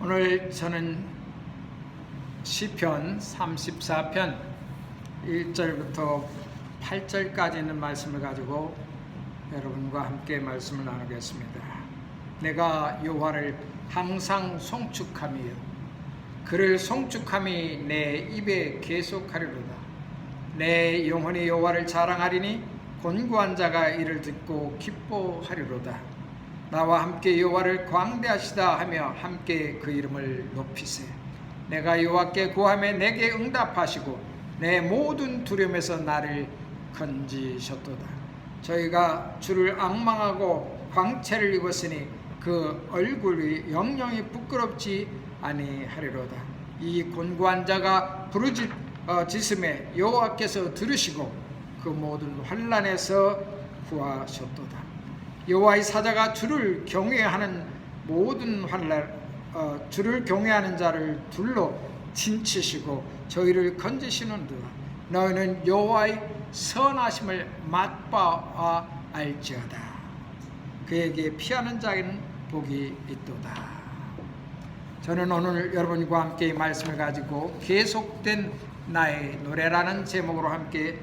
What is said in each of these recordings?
오늘 저는 시편 34편 1절부터 8절까지 있는 말씀을 가지고 여러분과 함께 말씀을 나누겠습니다. 내가 여호와를 항상 송축하며 그를 송축함이 내 입에 계속하리로다. 내 영혼이 여호와를 자랑하리니 곤고한 자가 이를 듣고 기뻐하리로다. 나와 함께 여호와를 광대하시다 하며 함께 그 이름을 높이세. 내가 여호와께 구하며 내게 응답하시고 내 모든 두려움에서 나를 건지셨도다. 저희가 주를 앙망하고 광채를 입었으니 그 얼굴이 영영이 부끄럽지 아니하리로다. 이 곤고한 자가 부르짖음에 여호와께서 들으시고 그 모든 환난에서 구하셨도다. 여호와의 사자가 주를 경외하는 모든 주를 경외하는 자를 둘로 진치시고 저희를 건지시는도다. 너희는 여호와의 선하심을 맛보아 알지어다. 그에게 피하는 자에는 복이 있도다. 저는 오늘 여러분과 함께 이 말씀을 가지고 계속된 나의 노래라는 제목으로 함께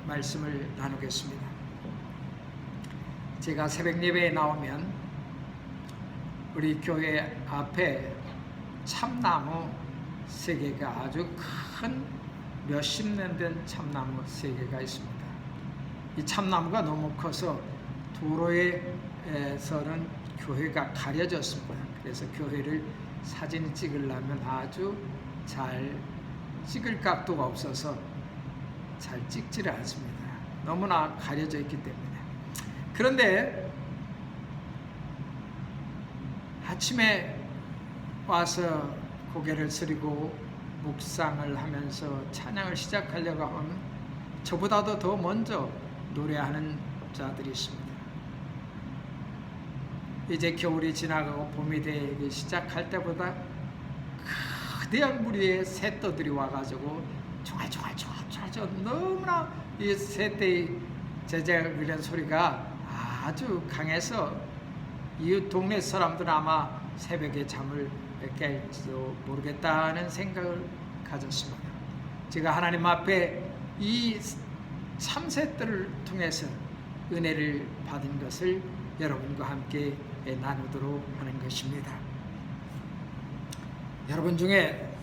말씀을 나누겠습니다. 제가 새벽 예배에 나오면 우리 교회 앞에 참나무 3개가 아주 큰 몇십 년 된 참나무 3개가 있습니다. 이 참나무가 너무 커서 도로에서는 교회가 가려졌습니다. 그래서 교회를 사진 찍으려면 아주 잘 찍을 각도가 없어서 잘 찍지를 않습니다. 너무나 가려져 있기 때문에. 그런데 아침에 와서 고개를 숙이고 묵상을 하면서 찬양을 시작하려고 하면 저보다도 더 먼저 노래하는 자들이 있습니다. 이제 겨울이 지나가고 봄이 되기 시작할 때보다 거대한 무리의 새떼들이 와가지고 종알종알 너무나 이 새떼의 제자그런 소리가 아주 강해서 이웃 동네 사람들은 아마 새벽에 잠을 깰지도 모르겠다는 생각을 가졌습니다. 제가 하나님 앞에 이 참새들을 통해서 은혜를 받은 것을 여러분과 함께 나누도록 하는 것입니다. 여러분 중에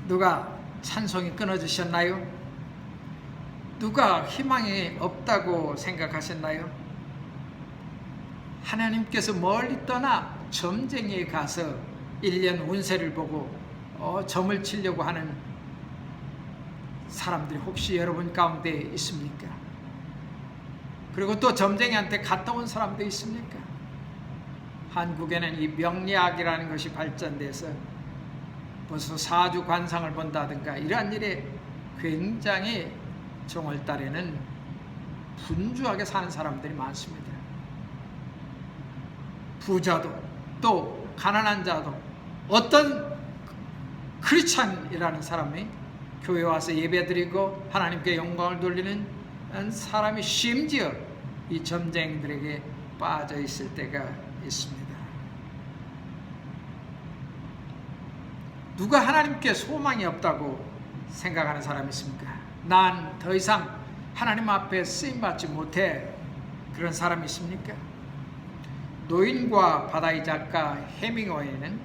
누가 찬송이 끊어지셨나요? 누가 희망이 없다고 생각하셨나요? 하나님께서 멀리 떠나 점쟁이에 가서 1년 운세를 보고 점을 치려고 하는 사람들이 혹시 여러분 가운데 있습니까? 그리고 또 점쟁이한테 갔다 온 사람도 있습니까? 한국에는 이 명리학이라는 것이 발전돼서 벌써 사주 관상을 본다든가 이러한 일에 굉장히 정월달에는 분주하게 사는 사람들이 많습니다. 부자도 또 가난한 자도 어떤 크리스찬이라는 사람이 교회 와서 예배드리고 하나님께 영광을 돌리는 사람이 심지어 이 점쟁이들에게 빠져 있을 때가 있습니다. 누가 하나님께 소망이 없다고 생각하는 사람이 있습니까? 난 더 이상 하나님 앞에 쓰임받지 못해 그런 사람이 있습니까? 노인과 바다의 작가 해밍웨이는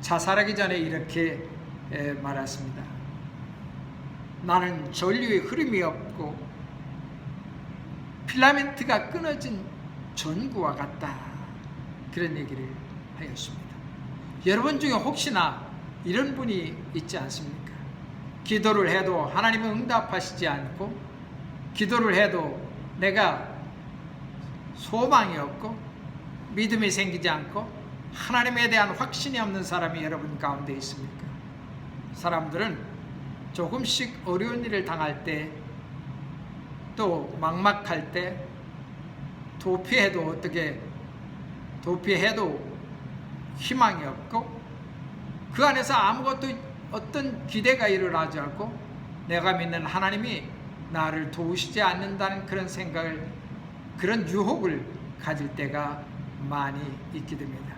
자살하기 전에 이렇게 말했습니다. 나는 전류의 흐름이 없고 필라멘트가 끊어진 전구와 같다. 그런 얘기를 하였습니다. 여러분 중에 혹시나 이런 분이 있지 않습니까? 기도를 해도 하나님은 응답하시지 않고 기도를 해도 내가 소망이 없고 믿음이 생기지 않고 하나님에 대한 확신이 없는 사람이 여러분 가운데 있습니까? 사람들은 조금씩 어려운 일을 당할 때 또 막막할 때 도피해도 희망이 없고 그 안에서 아무것도 어떤 기대가 일어나지 않고 내가 믿는 하나님이 나를 도우시지 않는다는 그런 생각을 그런 유혹을 가질 때가 많이 있게 됩니다.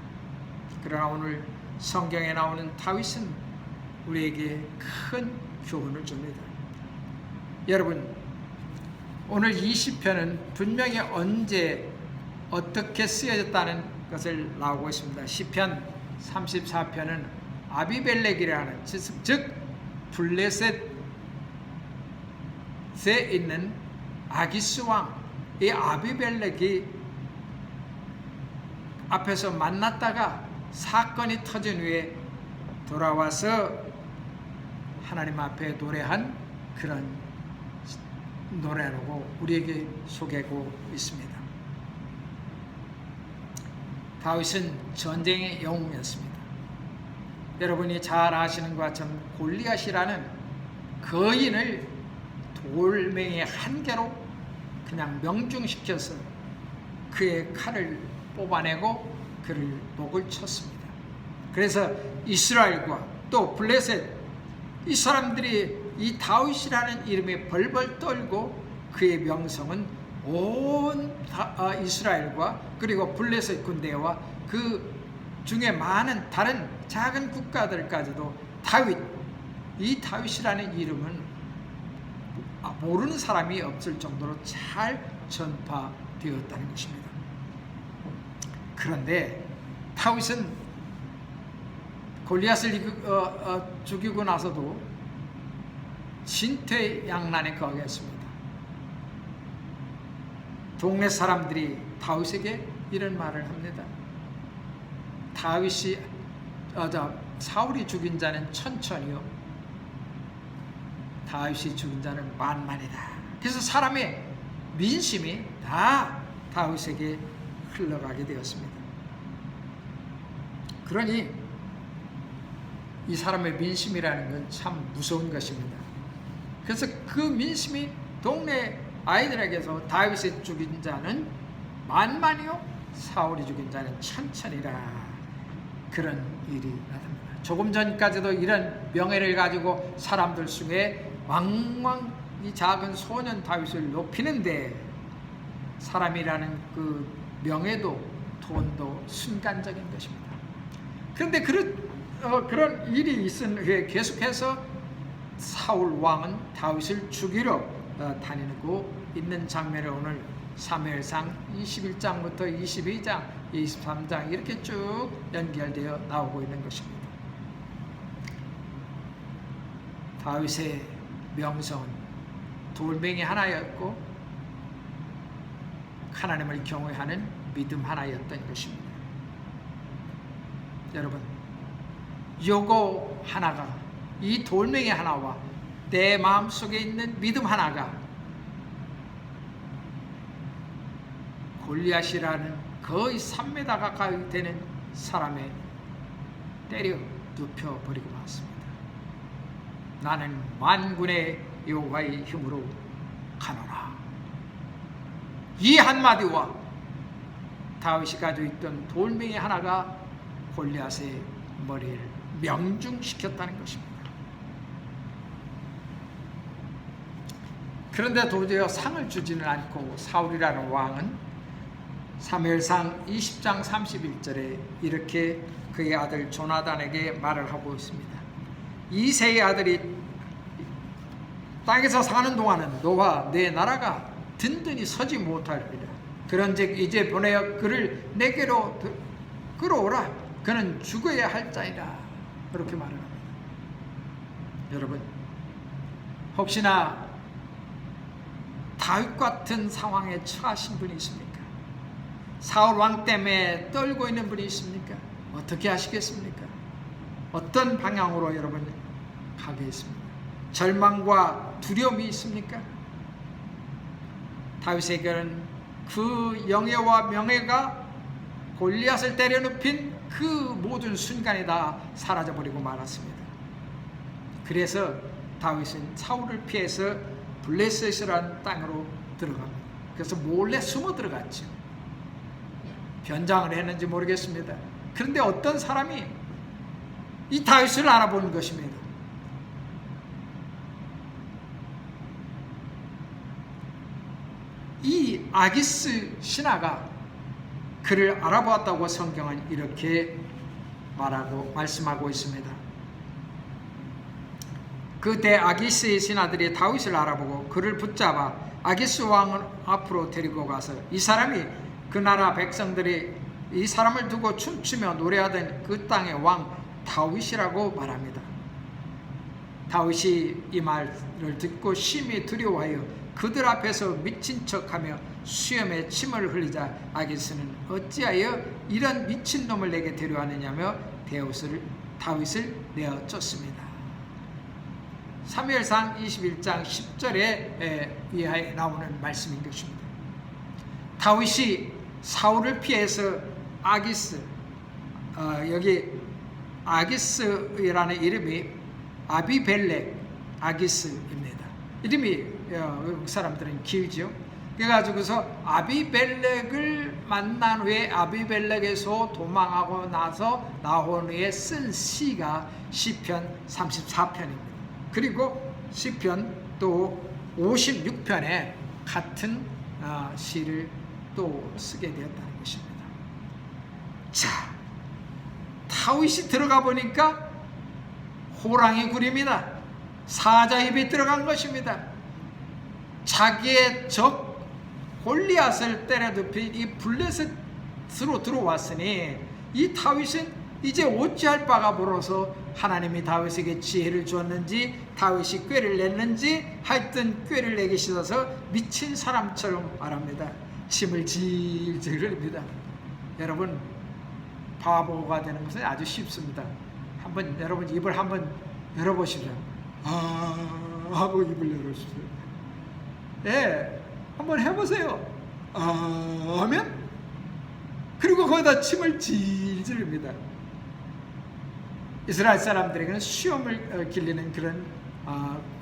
그러나 오늘 성경에 나오는 다윗은 우리에게 큰 교훈을 줍니다. 여러분, 오늘 이 시편은 분명히 언제 어떻게 쓰여졌다는 것을 나오고 있습니다. 시편 34편은 아비멜렉이라는, 즉 블레셋에 있는 아기스 왕, 이 아비멜렉이 앞에서 만났다가 사건이 터진 후에 돌아와서 하나님 앞에 노래한 그런 노래라고 우리에게 소개하고 있습니다. 다윗은 전쟁의 영웅이었습니다. 여러분이 잘 아시는 것처럼 골리앗이라는 거인을 돌멩이 한 개로 그냥 명중시켜서 그의 칼을 뽑아내고 그를 목을 쳤습니다. 그래서 이스라엘과 또 블레셋, 이 사람들이 이 다윗이라는 이름에 벌벌 떨고 그의 명성은 온 이스라엘과 그리고 블레셋 군대와 그 중에 많은 다른 작은 국가들까지도 이 다윗이라는 이름은 모르는 사람이 없을 정도로 잘 전파되었다는 것입니다. 그런데 다윗은 골리앗을 죽이고 나서도 진퇴양난에 거하겠습니다. 동네 사람들이 다윗에게 이런 말을 합니다. 사울이 죽인 자는 천천히요, 다윗이 죽인 자는 만만이다. 그래서 사람의 민심이 다 다윗에게 흘러가게 되었습니다. 그러니 이 사람의 민심이라는 건 참 무서운 것입니다. 그래서 그 민심이 동네 아이들에게서 다윗이 죽인 자는 만만이요, 사울이 죽인 자는 천천히라, 그런 일이 나타납니다. 조금 전까지도 이런 명예를 가지고 사람들 중에 왕왕 이 작은 소년 다윗을 높이는데 사람이라는 그 명예도 돈도 순간적인 것입니다. 그런데 그런 일이 있은 후에 계속해서 사울 왕은 다윗을 죽이러 다니고 있는 장면을 오늘 사무엘상 21장부터 22장, 23장 이렇게 쭉 연결되어 나오고 있는 것입니다. 다윗의 명성은 돌멩이 하나였고 하나님을 경외하는 믿음 하나였던 것입니다. 여러분, 요거 하나가, 이 돌멩이 하나와 내 마음속에 있는 믿음 하나가 골리앗이라는 거의 3m 가까이 되는 사람에 때려 눕혀버리고 말았습니다. 나는 만군의 여호와의 힘으로 가노라. 이 한마디와 다윗이 가지고 있던 돌멩이 하나가 골리앗의 머리를 명중시켰다는 것입니다. 그런데 도저히 상을 주지는 않고 사울이라는 왕은 사무엘상 20장 31절에 이렇게 그의 아들 조나단에게 말을 하고 있습니다. 이새의 아들이 땅에서 사는 동안은 너와 내 나라가 든든히 서지 못하리라. 그런즉 이제 보내어 그를 내게로 끌어오라. 그는 죽어야 할 자이라. 그렇게 말을 합니다. 여러분, 혹시나 다윗 같은 상황에 처하신 분이 있습니까? 사울 왕 때문에 떨고 있는 분이 있습니까? 어떻게 하시겠습니까? 어떤 방향으로 여러분 가겠습니까? 절망과 두려움이 있습니까? 다윗에게는 그 영예와 명예가 골리앗을 때려눕힌 그 모든 순간이 다 사라져버리고 말았습니다. 그래서 다윗은 사울을 피해서 블레셋이라는 땅으로 들어갑니다. 그래서 몰래 숨어 들어갔죠. 변장을 했는지 모르겠습니다. 그런데 어떤 사람이 이 다윗을 알아보는 것입니다. 이 아기스 신하가 그를 알아보았다고 성경은 이렇게 말씀하고 있습니다. 그때 아기스의 신하들이 다윗을 알아보고 그를 붙잡아 아기스 왕 앞으로 데리고 가서 이 사람이 그 나라 백성들이 이 사람을 두고 춤추며 노래하던 그 땅의 왕 다윗이라고 말합니다. 다윗이 이 말을 듣고 심히 두려워하여 그들 앞에서 미친 척하며 수염에 침을 흘리자 아기스는 어찌하여 이런 미친놈을 내게 데려왔느냐며 다윗을 내어 쫓습니다. 사무엘상 21장 10절에 이하에 나오는 말씀인 것입니다. 다윗이 사울을 피해서 아기스, 여기 아기스라는 이름이 아비벨렉 아기스입니다. 이름이 외국 사람들은 길죠. 그래가지고서 아비벨렉을 만난 후에 아비벨렉에서 도망하고 나서 나온 후에 쓴 시가 시편 34편입니다. 그리고 시편 또 56편에 같은 시를 또 쓰게 되었다는 것입니다. 자, 다윗이 들어가 보니까 호랑이 굴입니다. 사자 입에 들어간 것입니다. 자기의 적 골리앗을 때려눕힌 이 블레셋으로 들어왔으니 이 다윗은 이제 어찌할 바가 멀어서 하나님이 다윗에게 지혜를 주었는지 다윗이 꾀를 냈는지 하여튼 꾀를 내기 싫어서 미친 사람처럼 말합니다. 침을 질질 흘립니다. 여러분, 바보가 되는 것은 아주 쉽습니다. 여러분 입을 한번 열어보십시오. 하고 입을 열어보십시오. 예, 한번 해보세요. 하면 그리고 거기다 침을 질질 흘립니다. 이스라엘 사람들에게는 수염을 길리는 그런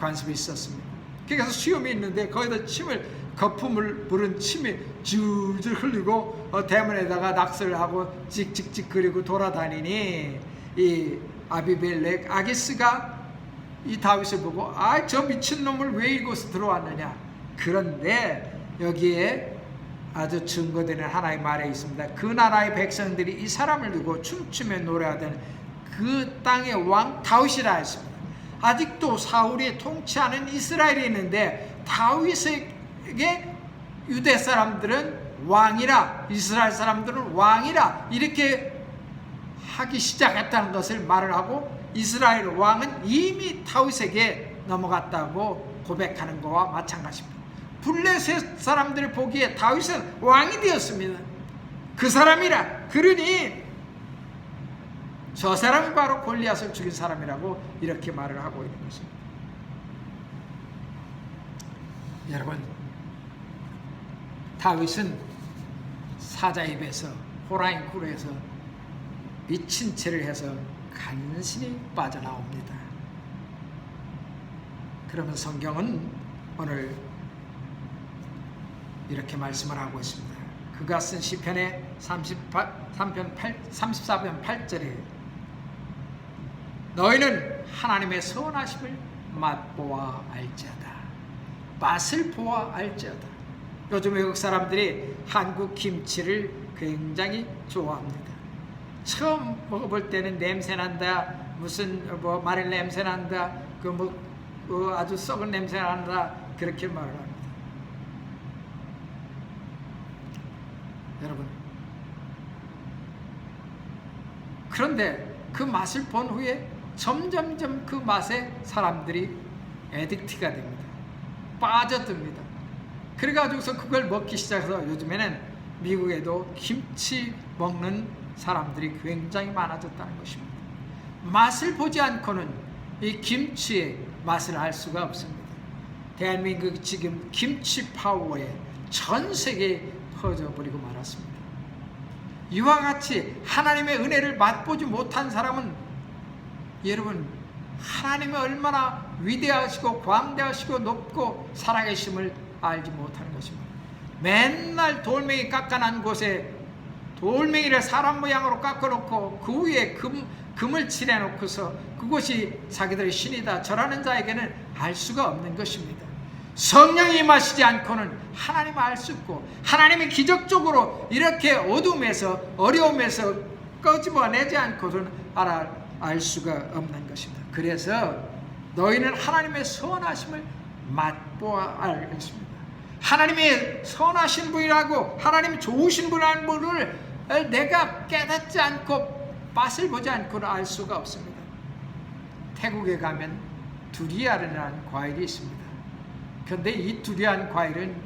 관습이 있었습니다. 그래서 수염이 있는데 거기다 거품을 부른 침이 줄줄 흘리고 대문에다가 낙서를 하고 찍찍찍 그리고 돌아다니니 이 아비벨렉 아기스가 이 다윗을 보고 저 미친놈을 왜 이곳에 들어왔느냐. 그런데 여기에 아주 증거되는 하나의 말이 있습니다. 그 나라의 백성들이 이 사람을 두고 춤추며 노래하던 그 땅의 왕 다윗이라 했습니다. 아직도 사울이 통치하는 이스라엘이 있는데 다윗에게 유대 사람들은 왕이라, 이스라엘 사람들은 왕이라 이렇게 하기 시작했다는 것을 말을 하고 이스라엘 왕은 이미 다윗에게 넘어갔다고 고백하는 것과 마찬가지입니다. 블레셋 사람들이 보기에 다윗은 왕이 되었습니다. 그 사람이라, 그러니 저 사람이 바로 골리앗을 죽인 사람이라고 이렇게 말을 하고 있는 것입니다. 여러분, 다윗은 사자 입에서 호랑이 굴에서 미친 채를 해서 간신히 빠져나옵니다. 그러면 성경은 오늘 이렇게 말씀을 하고 있습니다. 그가 쓴 시편의 34편 8절에 너희는 하나님의 선하심을 맛보아 알지어다. 맛을 보아 알지어다. 요즘 외국 사람들이 한국 김치를 굉장히 좋아합니다. 처음 먹어볼 때는 냄새난다, 무슨 마늘 냄새난다, 아주 썩은 냄새난다, 그렇게 말을 합니다. 여러분, 그런데 그 맛을 본 후에 점점점 그 맛에 사람들이 애딕트가 됩니다. 빠져듭니다. 그래가지고서 그걸 먹기 시작해서 요즘에는 미국에도 김치 먹는 사람들이 굉장히 많아졌다는 것입니다. 맛을 보지 않고는 이 김치의 맛을 알 수가 없습니다. 대한민국 지금 김치 파워에 전 세계에 퍼져버리고 말았습니다. 이와 같이 하나님의 은혜를 맛보지 못한 사람은 여러분, 하나님이 얼마나 위대하시고 광대하시고 높고 살아계심을 알지 못하는 것입니다. 맨날 돌멩이 깎아난 곳에 돌멩이를 사람 모양으로 깎아놓고 그 위에 금을 칠해놓고서 그것이 자기들의 신이다 저라는 자에게는 알 수가 없는 것입니다. 성령이 임하시지 않고는 하나님을 알 수 없고, 하나님이 기적적으로 이렇게 어둠에서 어려움에서 끄집어내지 않고서는 알 수가 없는 것입니다. 그래서 너희는 하나님의 선하심을 맛보아 알 것입니다. 하나님의 선하신 분이라고, 하나님 좋으신 분이라는 분을 내가 깨닫지 않고 맛을 보지 않고는 알 수가 없습니다. 태국에 가면 두리안이라는 과일이 있습니다. 그런데 이 두리안 과일은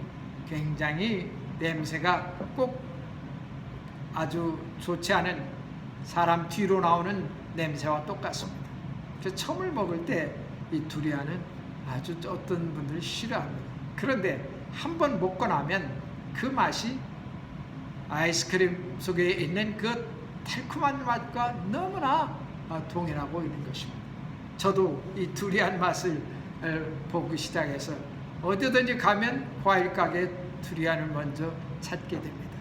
굉장히 냄새가 꼭 아주 좋지 않은 사람 뒤로 나오는 냄새와 똑같습니다. 그래서 처음을 먹을 때 이 두리안은 아주 어떤 분들이 싫어합니다. 그런데 한번 먹고 나면 그 맛이 아이스크림 속에 있는 그 달콤한 맛과 너무나 동일하고 있는 것입니다. 저도 이 두리안 맛을 보기 시작해서 어디든지 가면 과일 가게에 두리안을 먼저 찾게 됩니다.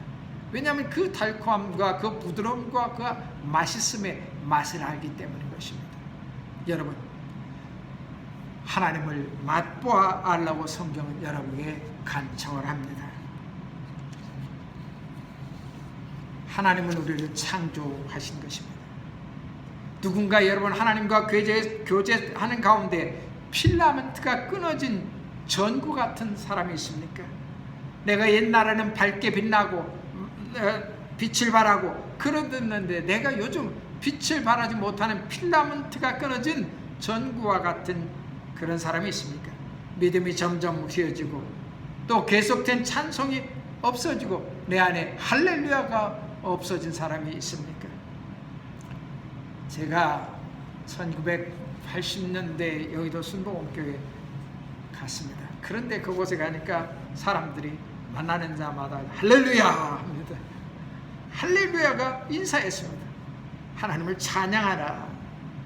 왜냐하면 그 달콤함과 그 부드러움과 그 맛있음의 맛을 알기 때문인 것입니다. 여러분, 하나님을 맛보아 알라고 성경은 여러분에게 간청을 합니다. 하나님은 우리를 창조하신 것입니다. 누군가 여러분 하나님과 교제하는 가운데 필라멘트가 끊어진 전구 같은 사람이 있습니까? 내가 옛날에는 밝게 빛나고 빛을 발하고 그러는데 내가 요즘 빛을 발하지 못하는 필라멘트가 끊어진 전구와 같은 그런 사람이 있습니까? 믿음이 점점 휘어지고 또 계속된 찬송이 없어지고 내 안에 할렐루야가 없어진 사람이 있습니까? 제가 1980년대 여의도 순복음교회 갔습니다. 그런데 그곳에 가니까 사람들이 만나는 자마다 할렐루야 합니다. 할렐루야가 인사했습니다. 하나님을 찬양하라.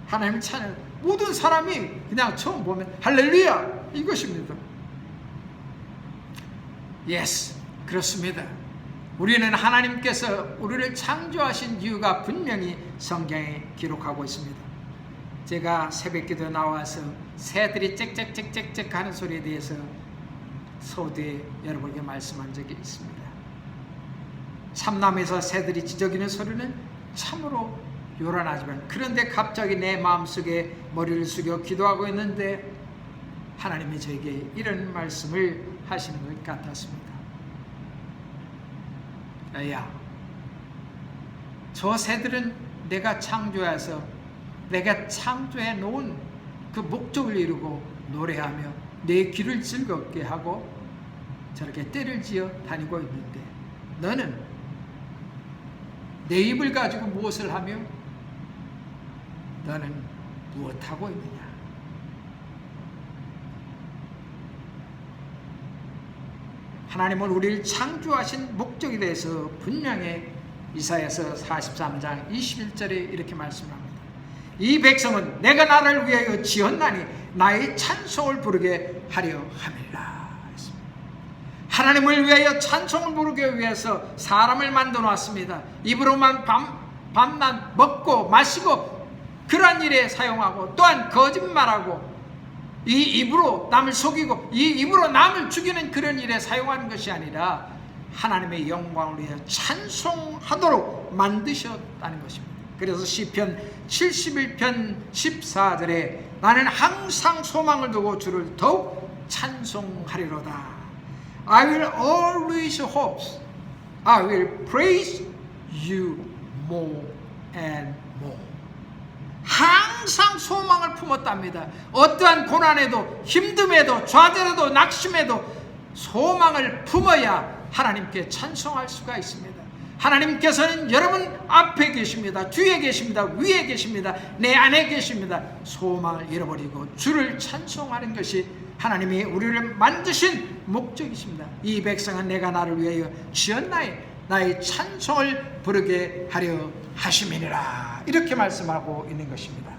하나님을 찬양. 모든 사람이 그냥 처음 보면 할렐루야 이것입니다. Yes, 그렇습니다. 우리는 하나님께서 우리를 창조하신 이유가 분명히 성경에 기록하고 있습니다. 제가 새벽기도 나와서 새들이 짹짹짹짹짹 하는 소리에 대해서 서두에 여러분에게 말씀한 적이 있습니다. 참남에서 새들이 지저귀는 소리는 참으로 요란하지만, 그런데 갑자기 내 마음속에 머리를 숙여 기도하고 있는데 하나님이 저에게 이런 말씀을 하시는 것 같았습니다. 야, 저 새들은 내가 창조해서 내가 창조해 놓은 그 목적을 이루고 노래하며 내 귀를 즐겁게 하고 저렇게 떼를 지어 다니고 있는데 너는 내 입을 가지고 무엇을 하며 너는 무엇하고 있느냐? 하나님은 우리를 창조하신 목적에 대해서 분명히 이사야서 43장 21절에 이렇게 말씀합니다. 이 백성은 내가 나를 위하여 지었나니 나의 찬송을 부르게 하려 함이라. 하나님을 위하여 찬송을 부르기 위해서 사람을 만들어 놨습니다. 입으로만 밤낮 먹고 마시고 그러한 일에 사용하고, 또한 거짓말하고 이 입으로 남을 속이고 이 입으로 남을 죽이는 그런 일에 사용하는 것이 아니라 하나님의 영광을 위해 찬송하도록 만드셨다는 것입니다. 그래서 시편 71편 14절에 나는 항상 소망을 두고 주를 더욱 찬송하리로다. I will always hope. I will praise you more and more. 항상 소망을 품었답니다. 어떠한 고난에도 힘듦에도 좌절에도 낙심에도 소망을 품어야 하나님께 찬송할 수가 있습니다. 하나님께서는 여러분 앞에 계십니다. 뒤에 계십니다. 위에 계십니다. 내 안에 계십니다. 소망을 잃어버리고 주를 찬송하는 것이 하나님이 우리를 만드신 목적이십니다. 이 백성은 내가 나를 위하여 지었나니 나의 찬송을 부르게 하려 하심이니라. 이렇게 말씀하고 있는 것입니다.